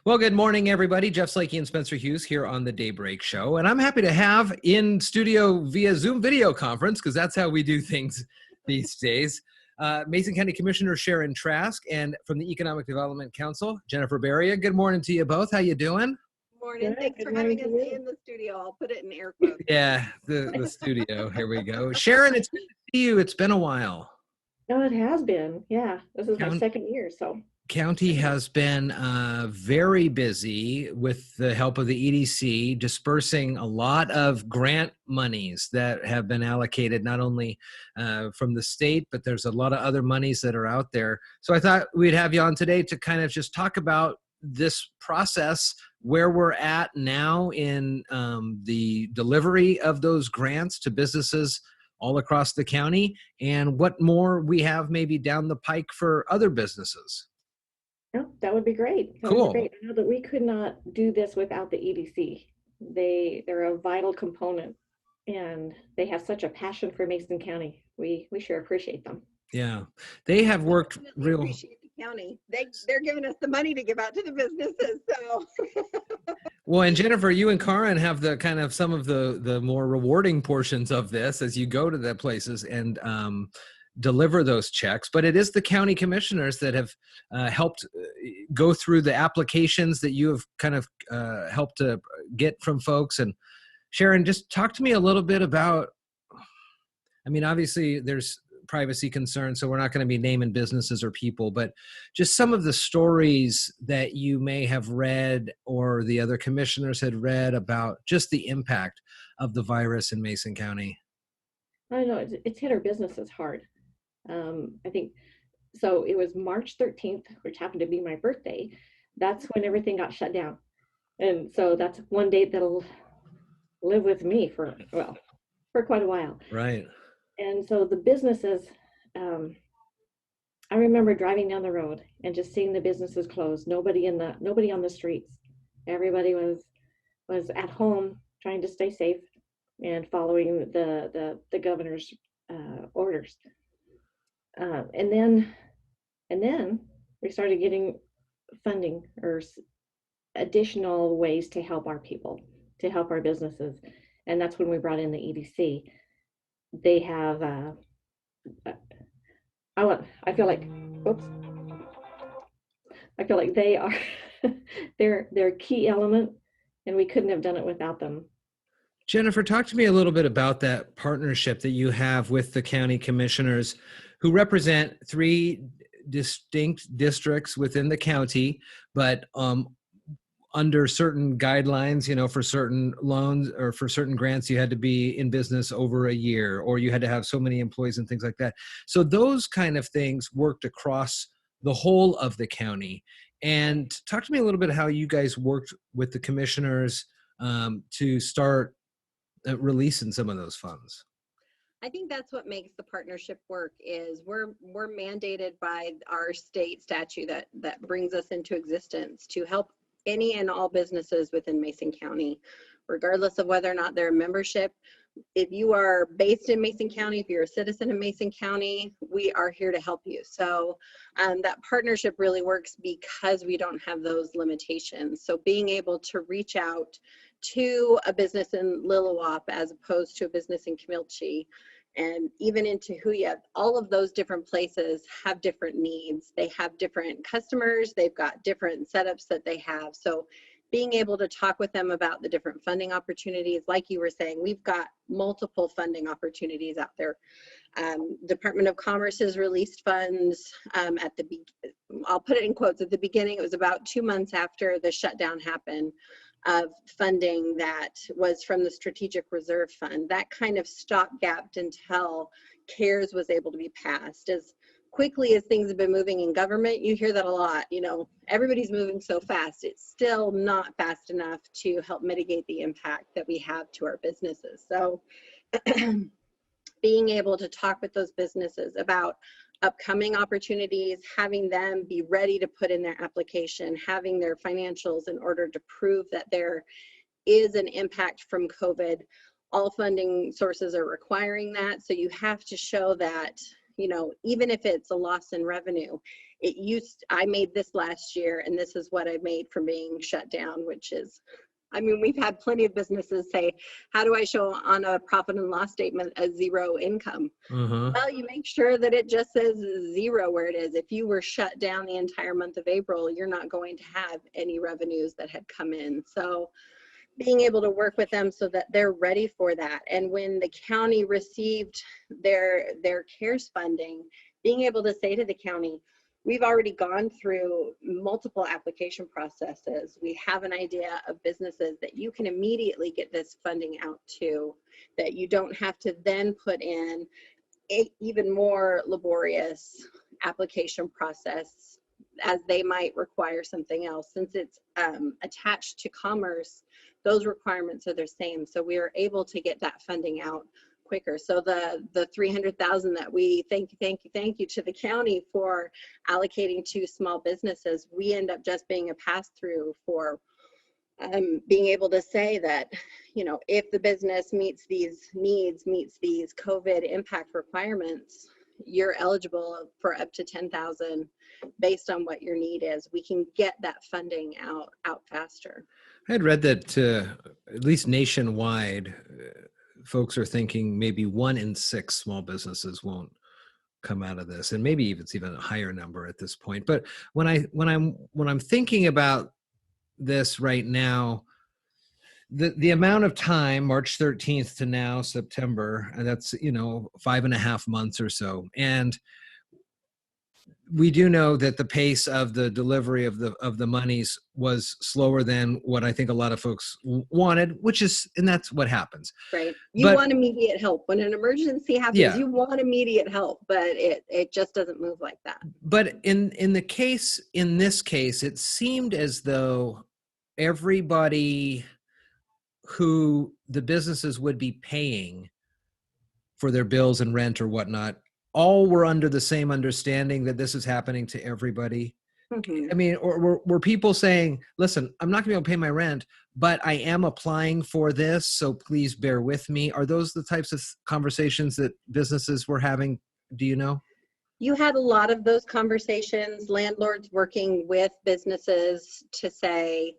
Well, good morning, everybody. Jeff Slakey and Spencer Hughes here on the Daybreak Show. And I'm happy to have in studio via Zoom video conference, because that's how we do things these days, Mason County Commissioner Sharon Trask, and from the Economic Development Council, Jennifer Baria. Good morning to you both. How you doing? Morning. Good. Thanks Good for morning having to us you. in the studio. I'll put it in air quotes. Yeah, the studio. Here we go. Sharon, it's good to see you. It's been a while. No, it has been. Yeah, this is my Count- second year, so. County has been very busy with the help of the EDC, dispersing a lot of grant monies that have been allocated, not only from the state, but there's a lot of other monies that are out there. So I thought we'd have you on today to kind of just talk about this process, where we're at now in the delivery of those grants to businesses all across the county, and what more we have maybe down the pike for other businesses. No, that would be great. That would Cool. be great. I know that we could not do this without the EDC. They're a vital component, and they have such a passion for Mason County. We sure appreciate them. Yeah, they have worked Definitely real. appreciate the county. They're giving us the money to give out to the businesses. So Well, and Jennifer, you and Karin have the kind of some of the more rewarding portions of this as you go to the places and deliver those checks. But it is the county commissioners that have helped go through the applications that you have kind of helped to get from folks. And Sharon, just talk to me a little bit about, I mean, obviously there's privacy concerns, so we're not going to be naming businesses or people, but just some of the stories that you may have read or the other commissioners had read about just the impact of the virus in Mason County. I know it's hit our businesses hard. I think so. It was March 13th, which happened to be my birthday. That's when everything got shut down, and so that's one date that'll live with me for quite a while. Right. And so the businesses, I remember driving down the road and just seeing the businesses closed. Nobody on the streets. Everybody was at home trying to stay safe and following the governor's orders. And then we started getting funding or additional ways to help our people, to help our businesses, and that's when we brought in the EDC. They have I feel like they are they're a key element, and we couldn't have done it without them. Jennifer, talk to me a little bit about that partnership that you have with the county commissioners who represent three distinct districts within the county, but under certain guidelines, you know, for certain loans or for certain grants, you had to be in business over a year, or you had to have so many employees and things like that. So those kind of things worked across the whole of the county. And talk to me a little bit how you guys worked with the commissioners to start releasing some of those funds. I think that's what makes the partnership work is we're mandated by our state statute that brings us into existence to help any and all businesses within Mason County, regardless of whether or not they're a membership. If you are based in Mason County, if you're a citizen in Mason County, we are here to help you. So that partnership really works because we don't have those limitations. So being able to reach out to a business in Lilliwaup as opposed to a business in Camilchi, and even into Hughes, all of those different places have different needs. They have different customers. They've got different setups that they have. So being able to talk with them about the different funding opportunities, like you were saying, we've got multiple funding opportunities out there. Department of Commerce has released funds I'll put it in quotes, at the beginning. It was about 2 months after the shutdown happened, of funding that was from the Strategic Reserve Fund. That kind of stopgapped until CARES was able to be passed. As quickly as things have been moving in government, you hear that a lot, you know, everybody's moving so fast. It's still not fast enough to help mitigate the impact that we have to our businesses. So being able to talk with those businesses about upcoming opportunities, having them be ready to put in their application, having their financials in order to prove that there is an impact from COVID. All funding sources are requiring that. So you have to show that even if it's a loss in revenue, I made this last year and this is what I made from being shut down, which is, we've had plenty of businesses say, how do I show on a profit and loss statement a zero income? Well, you make sure that it just says zero where it is. If you were shut down the entire month of April, you're not going to have any revenues that had come in. So being able to work with them so that they're ready for that. And when the county received their CARES funding, being able to say to the county, we've already gone through multiple application processes. We have an idea of businesses that you can immediately get this funding out to, that you don't have to then put in a even more laborious application process as they might require something else. Since it's attached to commerce, those requirements are the same. So we are able to get that funding out quicker. So the 300,000 that we thank you to the county for allocating to small businesses, we end up just being a pass-through for being able to say that, if the business meets these needs, meets these COVID impact requirements, you're eligible for up to 10,000 based on what your need is. We can get that funding out faster. I had read that at least nationwide, folks are thinking maybe 1 in 6 small businesses won't come out of this, and maybe it's even a higher number at this point. But when I'm thinking about this right now, the amount of time, March 13th to now, September, and that's 5.5 months or so, and we do know that the pace of the delivery of the monies was slower than what I think a lot of folks wanted, and that's what happens. Right. You want immediate help. When an emergency happens, you want immediate help, but it just doesn't move like that. But in this case, it seemed as though everybody who the businesses would be paying for their bills and rent or whatnot, all were under the same understanding that this is happening to everybody. Or were people saying, listen, I'm not gonna be able to pay my rent, but I am applying for this, so please bear with me? Are those the types of conversations that businesses were having? Do you know? You had a lot of those conversations, landlords working with businesses to say,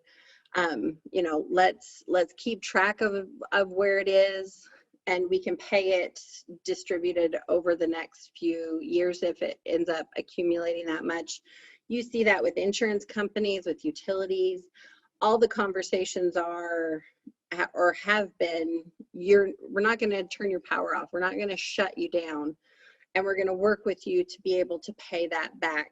let's keep track of where it is, and we can pay it distributed over the next few years if it ends up accumulating that much. You see that with insurance companies, with utilities. All the conversations are or have been, we're not going to turn your power off. We're not going to shut you down. And we're going to work with you to be able to pay that back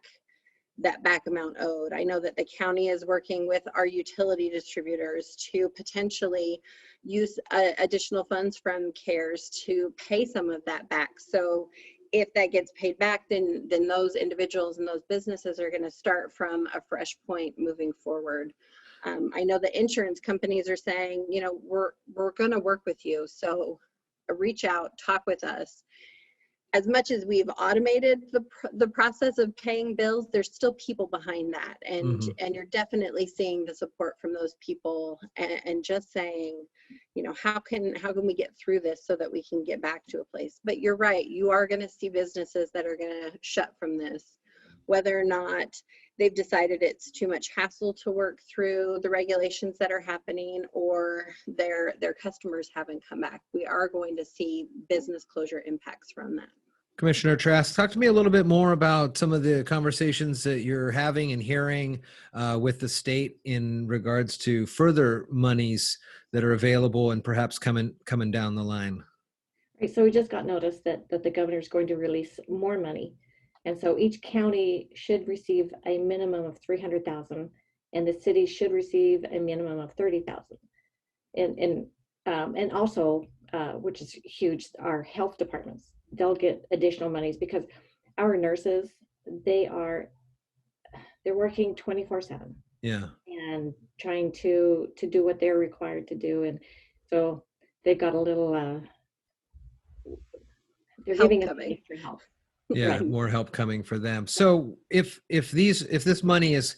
amount owed. I know that the county is working with our utility distributors to potentially use additional funds from CARES to pay some of that back. So if that gets paid back, then those individuals and those businesses are going to start from a fresh point moving forward. I know the insurance companies are saying, we're going to work with you. So reach out, talk with us. As much as we've automated the process of paying bills, there's still people behind that. And you're definitely seeing the support from those people and just saying, how can we get through this so that we can get back to a place? But you're right, you are going to see businesses that are going to shut from this, whether or not they've decided it's too much hassle to work through the regulations that are happening, or their customers haven't come back. We are going to see business closure impacts from that. Commissioner Trask, talk to me a little bit more about some of the conversations that you're having and hearing with the state in regards to further monies that are available and perhaps coming down the line. Right, so we just got notice that the governor is going to release more money. And so each county should receive a minimum of 300,000, and the city should receive a minimum of 30,000. And also, which is huge, our health departments, they'll get additional monies because our nurses, they're working 24/7. Yeah. And trying to do what they're required to do. And so they've got a little, they're giving us extra help. Yeah, Right. More help coming for them. So if this money is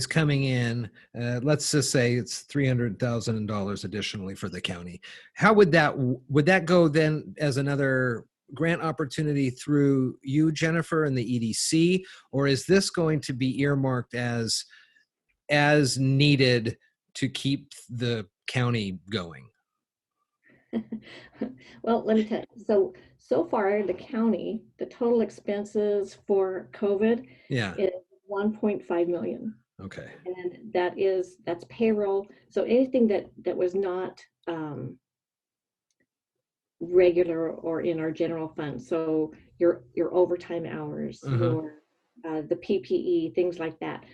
coming in, let's just say it's $300,000 additionally for the county. How would that go then as another grant opportunity through you, Jennifer, and the EDC, or is this going to be earmarked as needed to keep the county going? Well, let me tell you. So far, the county, the total expenses for COVID Yeah. is 1.5 million. Okay. And that's payroll. So anything that was not regular or in our general fund. So your overtime hours, your the PPE, things like that.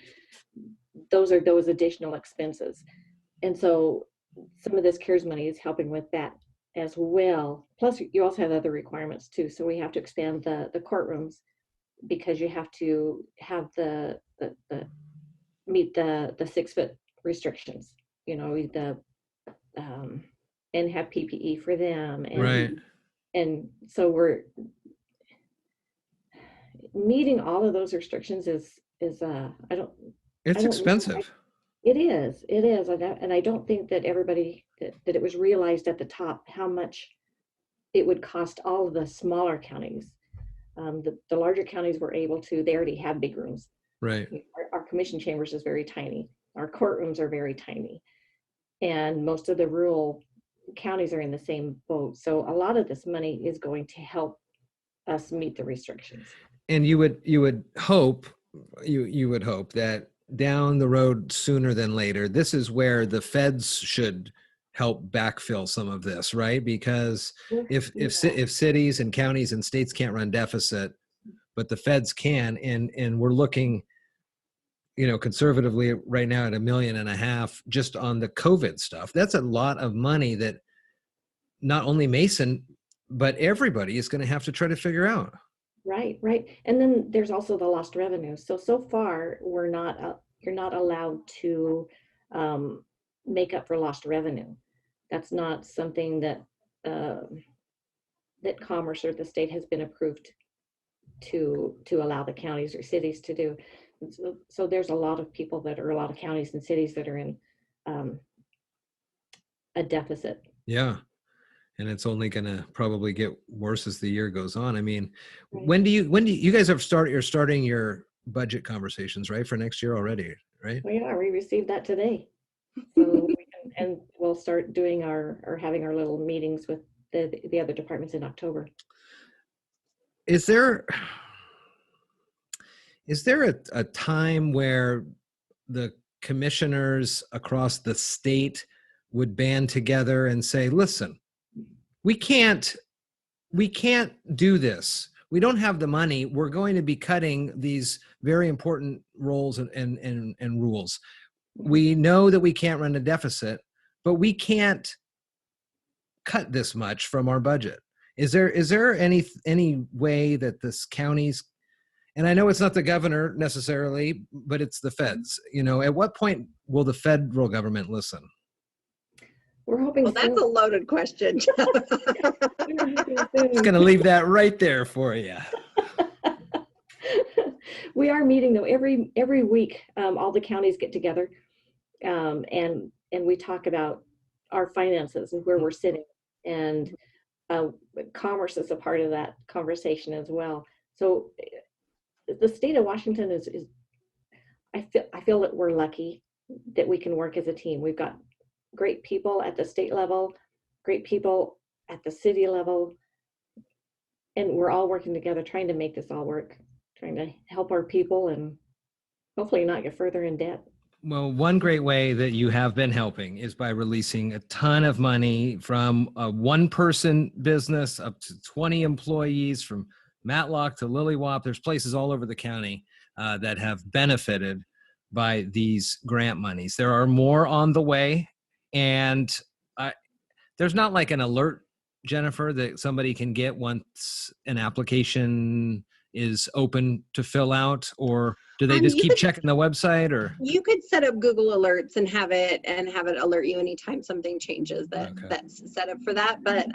Those are those additional expenses. And so some of this CARES money is helping with that as well. Plus, you also have other requirements too. So we have to expand the courtrooms because you have to have the meet the 6-foot restrictions. You know, the and have PPE for them. And, Right. And so we're meeting all of those restrictions is It's I don't expensive. It is, and I don't think that everybody that it was realized at the top how much it would cost all of the smaller counties. The larger counties were able to; they already have big rooms. Right. Our commission chambers is very tiny. Our courtrooms are very tiny, and most of the rural counties are in the same boat. So a lot of this money is going to help us meet the restrictions. And you would hope that down the road, sooner than later, this is where the feds should help backfill some of this, right? Because if cities and counties and states can't run deficit, but the feds can, and we're looking, conservatively right now at $1.5 million just on the COVID stuff. That's a lot of money that not only Mason, but everybody is going to have to try to figure out. Right. And then there's also the lost revenue. So far, you're not allowed to make up for lost revenue. That's not something that that Commerce or the state has been approved to allow the counties or cities to do. So there's a lot of counties and cities that are in a deficit. Yeah. And it's only going to probably get worse as the year goes on. I mean, Right. when do you guys you're starting your budget conversations, right? For next year already, right? We received that today. So and we'll start doing having our little meetings with the other departments in October. Is there a time where the commissioners across the state would band together and say, listen, we can't do this. We don't have the money. We're going to be cutting these very important roles and rules. We know that we can't run a deficit, but we can't cut this much from our budget. Is there any way that this counties, and I know it's not the governor necessarily, but it's the feds, at what point will the federal government listen? We're hoping. Well, that's a loaded question. I'm going to leave that right there for you. We are meeting though every week. All the counties get together, and we talk about our finances and where we're sitting, and Commerce is a part of that conversation as well. So the state of Washington is I feel that we're lucky that we can work as a team. We've got great people at the state level, great people at the city level, and we're all working together trying to make this all work, trying to help our people and hopefully not get further in debt. Well, one great way that you have been helping is by releasing a ton of money from a one-person business up to 20 employees, from Matlock to Lilywop. There's places all over the county that have benefited by these grant monies. There are more on the way, and there's not like an alert, Jennifer, that somebody can get once an application is open to fill out, or do they just keep checking the website? Or you could set up Google alerts and have it alert you anytime something changes that's set up for that. But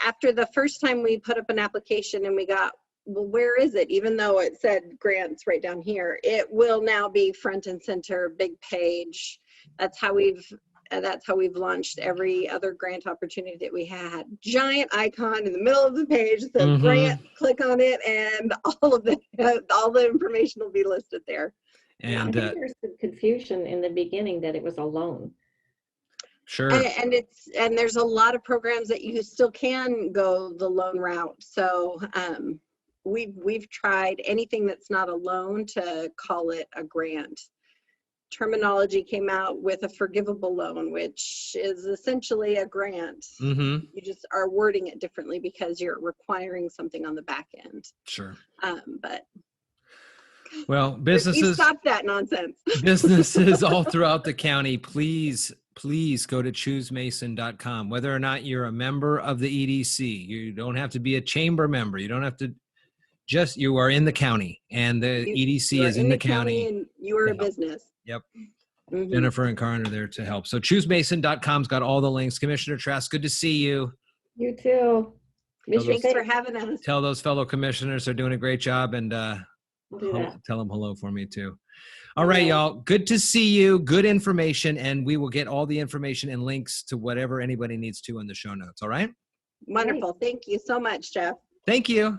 after the first time we put up an application and we got, well, where is it? Even though it said grants right down here, it will now be front and center, big page. That's how we've that's how we've launched every other grant opportunity that we had. Giant icon in the middle of the page that says grant, click on it, and all the information will be listed there. I And think there's some confusion in the beginning that it was a loan. sure. And there's a lot of programs that you still can go the loan route. So we've tried anything that's not a loan to call it a grant. Terminology came out with a forgivable loan, which is essentially a grant. You just are wording it differently because you're requiring something on the back end. Sure. But well, we businesses, stop that nonsense. businesses all throughout the county, please go to choosemason.com. Whether or not you're a member of the EDC, you don't have to be a chamber member. You don't have to. Just you are in the county, and the EDC is in the county, and you are a business. Yep. Jennifer and Karen are there to help. So choosemason.com's got all the links. Commissioner Trask, good to see you. You too. Thanks for having us. Tell those fellow commissioners they're doing a great job, and tell them hello for me too. All right, y'all. Good to see you. Good information, and we will get all the information and links to whatever anybody needs to in the show notes. All right. Wonderful. Thank you so much, Jeff. Thank you.